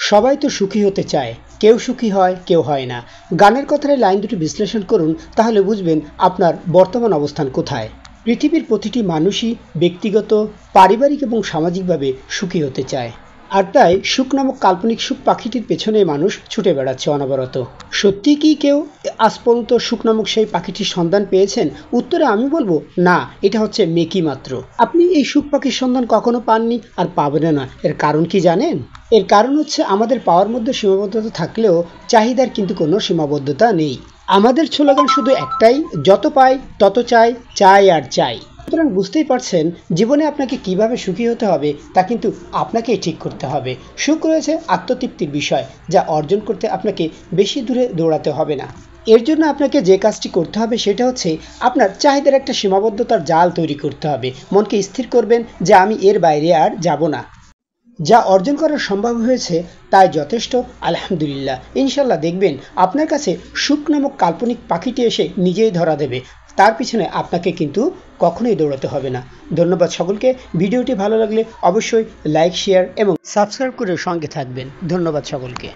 সবাই তো সুখী হতে চায়, কেউ সুখী হয় কেউ হয় না। গানের কথার এই লাইন দুটি বিশ্লেষণ করুন, তাহলে বুঝবেন আপনার বর্তমান অবস্থান কোথায়। পৃথিবীর প্রতিটি মানুষই ব্যক্তিগত, পারিবারিক এবং সামাজিকভাবে সুখী হতে চায়। আর তাই সুখ নামক কাল্পনিক সুখ পাখিটির পেছনে মানুষ ছুটে বেড়াচ্ছে অনবরত। সত্যি কি কেউ আজ পর্যন্ত সুখ নামক সেই পাখিটির সন্ধান পেয়েছেন? উত্তরে আমি বলবো না, এটা হচ্ছে মেকি মাত্র। আপনি এই সুখ পাখির সন্ধান কখনো পাননি আর পাবেন না। এর কারণ কি জানেন? এর কারণ হচ্ছে আমাদের পাওয়ার মধ্যে সীমাবদ্ধতা থাকলেও চাহিদার কিন্তু কোনো সীমাবদ্ধতা নেই। আমাদের স্লোগান শুধু একটাই, যত পাই তত চাই, চাই আর চাই। সুতরাং বুঝতেই পারছেন, জীবনে আপনাকে কিভাবে সুখী হতে হবে তা কিন্তু আপনাকেই ঠিক করতে হবে। সুখ রয়েছে আত্মতৃপ্তির বিষয়, যা অর্জন করতে আপনাকে বেশি দূরে দৌড়াতে হবে না। এর জন্য আপনাকে যে কাজটি করতে হবে সেটা হচ্ছে আপনার চাহিদার একটা সীমাবদ্ধতার জাল তৈরি করতে হবে। মনকে স্থির করবেন যে আমি এর বাইরে আর যাব না। যা অর্জন করা সম্ভব হয়েছে তাই যথেষ্ট, আলহামদুলিল্লাহ। ইনশাল্লাহ দেখবেন আপনার কাছে সুখ নামক কাল্পনিক পাখিটি এসে নিজেই ধরা দেবে। তার পিছনে আপনাকে কিন্তু কখনোই দৌড়াতে হবে না। ধন্যবাদ সকলকে। ভিডিওটি ভালো লাগলে অবশ্যই লাইক, শেয়ার এবং সাবস্ক্রাইব করে সঙ্গে থাকবেন। ধন্যবাদ সকলকে।